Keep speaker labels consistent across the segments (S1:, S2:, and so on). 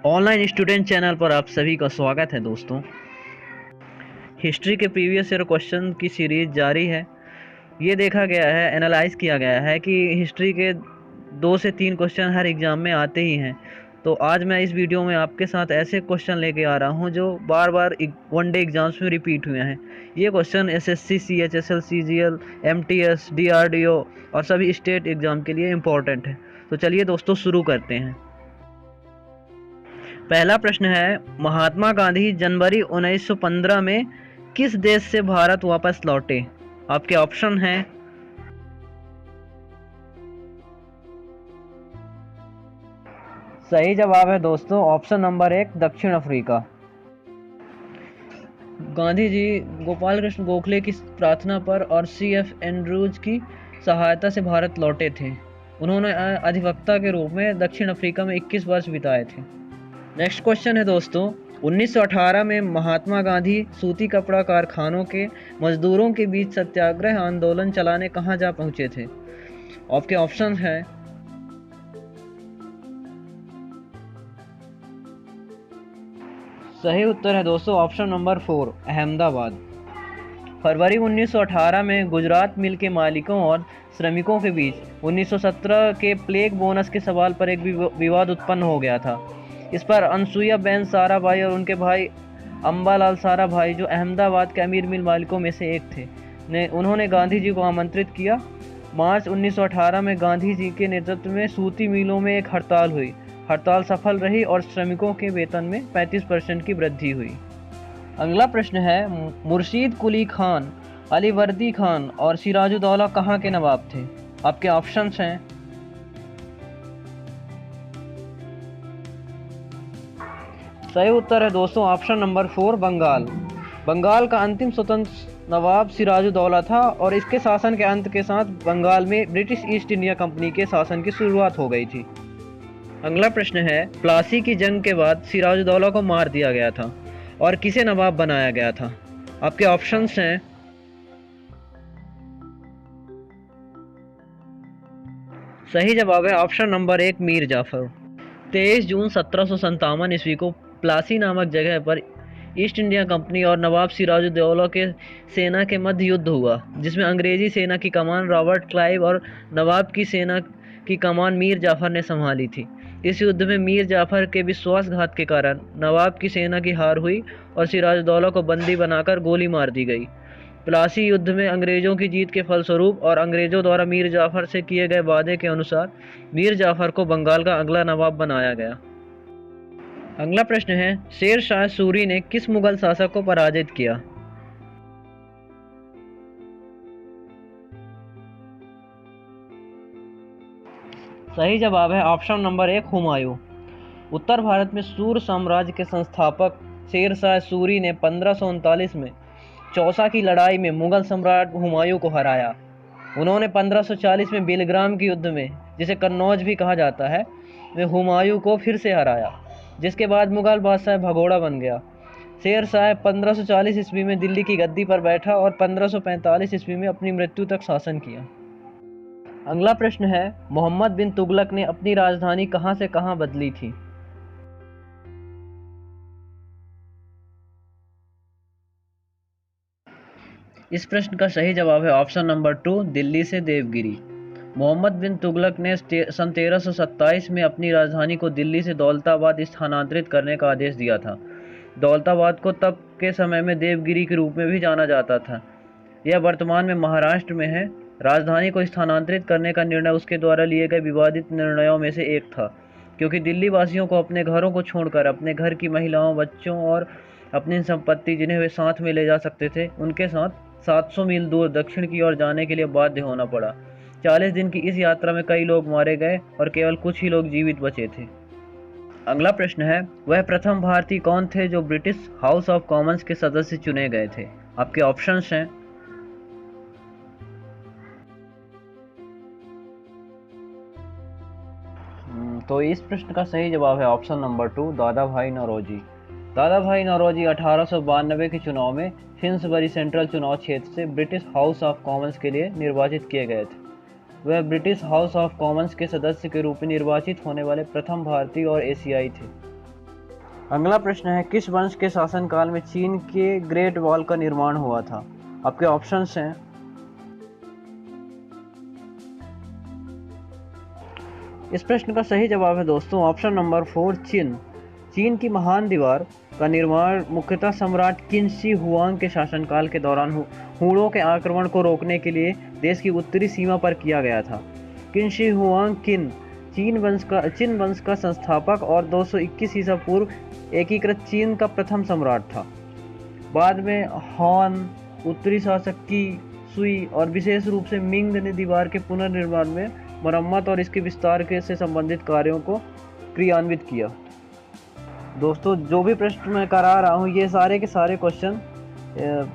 S1: Online student channel पर आप सभी का स्वागत है दोस्तों। हिस्ट्री के प्रीवियस ईयर क्वेश्चन की सीरीज जारी है। ये देखा गया है, एनालाइज किया गया है कि हिस्ट्री के 2 से 3 क्वेश्चन हर एग्ज़ाम में आते ही हैं। तो आज मैं इस वीडियो में आपके साथ ऐसे क्वेश्चन लेके आ रहा हूं जो बार बार वनडे एग्ज़ाम्स में रिपीट हुए हैं। ये question SSC, CHSL, CGL, MTS, DRDO और सभी स्टेट एग्ज़ाम के लिए इम्पोर्टेंट है। तो चलिए दोस्तों शुरू करते हैं। पहला प्रश्न है, महात्मा गांधी जनवरी 1915 में किस देश से भारत वापस लौटे? आपके ऑप्शन हैं सही जवाब है दोस्तों ऑप्शन नंबर 1 दक्षिण अफ्रीका। गांधी जी गोपाल कृष्ण गोखले की प्रार्थना पर और सीएफ एंड्रूज की सहायता से भारत लौटे थे। उन्होंने अधिवक्ता के रूप में दक्षिण अफ्रीका में 21 वर्ष बिताए थे। नेक्स्ट क्वेश्चन है दोस्तों, 1918 में महात्मा गांधी सूती कपड़ा कारखानों के मजदूरों के बीच सत्याग्रह आंदोलन चलाने कहाँ जा पहुंचे थे? आपके ऑप्शन है सही उत्तर है दोस्तों ऑप्शन नंबर 4 अहमदाबाद। फरवरी 1918 में गुजरात मिल के मालिकों और श्रमिकों के बीच 1917 के प्लेग बोनस के सवाल पर एक विवाद उत्पन्न हो गया था। इस पर अनसुईया बेन साराभाई और उनके भाई अम्बालाल साराभाई, जो अहमदाबाद के अमीर मिल मालिकों में से एक थे, उन्होंने गांधी जी को आमंत्रित किया। मार्च 1918 में गांधी जी के नेतृत्व में सूती मिलों में एक हड़ताल हुई। हड़ताल सफल रही और श्रमिकों के वेतन में 35% की वृद्धि हुई। अगला प्रश्न है, मुर्शीद कुली खान, अलीवर्दी खान और सिराजुद्दौला कहाँ के नवाब थे? आपके ऑप्शंस हैं सही उत्तर है दोस्तों ऑप्शन नंबर 4 बंगाल। बंगाल का अंतिम स्वतंत्र नवाब सिराजुद्दौला था और इसके शासन के अंत के साथ बंगाल में ब्रिटिश ईस्ट इंडिया कंपनी के शासन की शुरुआत हो गई थी। अगला प्रश्न है, प्लासी की जंग के बाद सिराजुद्दौला को मार दिया गया था और किसे नवाब बनाया गया था? आपके ऑप्शंस हैं सही जवाब है ऑप्शन नंबर 1 मीर जाफर। 23 जून 1757 ईस्वी को प्लासी नामक जगह पर ईस्ट इंडिया कंपनी और नवाब सिराजुद्दौला के सेना के मध्य युद्ध हुआ, जिसमें अंग्रेजी सेना की कमान रॉबर्ट क्लाइव और नवाब की सेना की कमान मीर जाफर ने संभाली थी। इस युद्ध में मीर जाफर के विश्वासघात के कारण नवाब की सेना की हार हुई और सिराजुद्दौला को बंदी बनाकर गोली मार दी गई। प्लासी युद्ध में अंग्रेजों की जीत के फलस्वरूप और अंग्रेजों द्वारा मीर जाफर से किए गए वादे के अनुसार मीर जाफर को बंगाल का अगला नवाब बनाया गया। अगला प्रश्न है, शेर शाह सूरी ने किस मुगल शासक को पराजित किया? सही जवाब है ऑप्शन नंबर 1 हुमायूं। उत्तर भारत में सूर साम्राज्य के संस्थापक शेर शाह सूरी ने 1539 में चौसा की लड़ाई में मुगल सम्राट हुमायूं को हराया। उन्होंने 1540 में बेलग्राम के युद्ध में, जिसे कन्नौज भी कहा जाता है, में हुमायूं को फिर से हराया, जिसके बाद मुगल बादशाह भगोड़ा बन गया। शेर शाह 1540 ईस्वी में दिल्ली की गद्दी पर बैठा और 1545 ईस्वी में अपनी मृत्यु तक शासन किया। अगला प्रश्न है, मोहम्मद बिन तुगलक ने अपनी राजधानी कहां से कहां बदली थी? इस प्रश्न का सही जवाब है ऑप्शन नंबर 2 दिल्ली से देवगिरी। मोहम्मद बिन तुगलक ने सन 1327 में अपनी राजधानी को दिल्ली से दौलताबाद स्थानांतरित करने का आदेश दिया था। दौलताबाद को तब के समय में देवगिरी के रूप में भी जाना जाता था। यह वर्तमान में महाराष्ट्र में है। राजधानी को स्थानांतरित करने का निर्णय उसके द्वारा लिए गए विवादित निर्णयों में से एक था, क्योंकि दिल्ली वासियों को अपने घरों को छोड़कर अपने घर की महिलाओं, बच्चों और अपनी संपत्ति, जिन्हें वे साथ में ले जा सकते थे, उनके साथ 700 मील दूर दक्षिण की ओर जाने के लिए बाध्य होना पड़ा। 40 दिन की इस यात्रा में कई लोग मारे गए और केवल कुछ ही लोग जीवित बचे थे। अगला प्रश्न है, वह प्रथम भारतीय कौन थे जो ब्रिटिश हाउस ऑफ कॉमन्स के सदस्य चुने गए थे? आपके ऑप्शंस हैं तो इस प्रश्न का सही जवाब है ऑप्शन नंबर 2 दादा भाई नौरोजी। दादा भाई नौरोजी 1892 के चुनाव में फिन्सबरी सेंट्रल चुनाव क्षेत्र से ब्रिटिश हाउस ऑफ कॉमन्स के लिए निर्वाचित किए गए थे। वह ब्रिटिश हाउस ऑफ कॉमन्स के सदस्य के रूप में निर्वाचित होने वाले प्रथम भारतीय और एशियाई थे। अगला प्रश्न है, किस वंश के शासनकाल में चीन के ग्रेट वॉल का निर्माण हुआ था? आपके ऑप्शंस हैं। इस प्रश्न का सही जवाब है दोस्तों ऑप्शन नंबर 4 चिन। चीन की महान दीवार का निर्माण मुख्यतः सम्राट किन शी हुआंग के शासनकाल के दौरान हुणों के आक्रमण को रोकने के लिए देश की उत्तरी सीमा पर किया गया था। किन शी हुआंग किन चिन वंश का संस्थापक और 221 ईसा पूर्व एकीकृत चीन का प्रथम सम्राट था। बाद में हान, उत्तरी शासक की, सुई और विशेष रूप से मिंग ने दीवार के पुनर्निर्माण में मरम्मत और इसके विस्तार के से संबंधित कार्यों को क्रियान्वित किया। दोस्तों जो भी प्रश्न मैं करा रहा हूँ ये सारे के सारे क्वेश्चन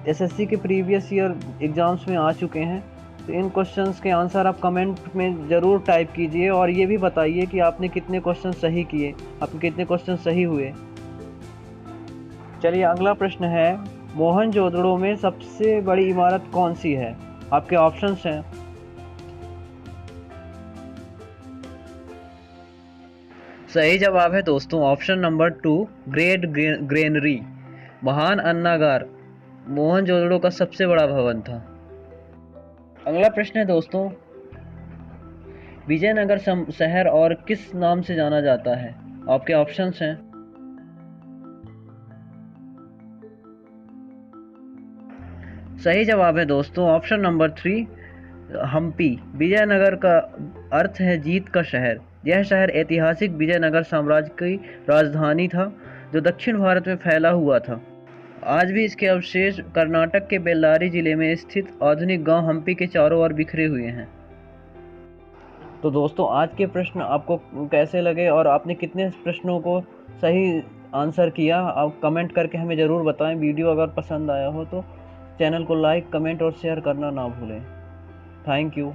S1: एसएससी के प्रीवियस ईयर एग्जाम्स में आ चुके हैं। तो इन क्वेश्चंस के आंसर आप कमेंट में ज़रूर टाइप कीजिए और ये भी बताइए कि आपने कितने क्वेश्चन सही किए, आपके कितने क्वेश्चन सही हुए। चलिए अगला प्रश्न है, मोहनजोदड़ो में सबसे बड़ी इमारत कौन सी है? आपके ऑप्शंस हैं। सही जवाब है दोस्तों ऑप्शन नंबर 2 ग्रेट ग्रेनरी। महान अन्नागार मोहनजोदड़ो का सबसे बड़ा भवन था। अगला प्रश्न है दोस्तों, विजयनगर शहर और किस नाम से जाना जाता है? आपके ऑप्शंस हैं। सही जवाब है दोस्तों ऑप्शन नंबर 3 हम्पी। विजयनगर का अर्थ है जीत का शहर। यह शहर ऐतिहासिक विजयनगर साम्राज्य की राजधानी था जो दक्षिण भारत में फैला हुआ था। आज भी इसके अवशेष कर्नाटक के बेल्लारी जिले में स्थित आधुनिक गांव हम्पी के चारों ओर बिखरे हुए हैं। तो दोस्तों आज के प्रश्न आपको कैसे लगे और आपने कितने प्रश्नों को सही आंसर किया, आप कमेंट करके हमें ज़रूर बताएं। वीडियो अगर पसंद आया हो तो चैनल को लाइक, कमेंट और शेयर करना ना भूलें। Thank you.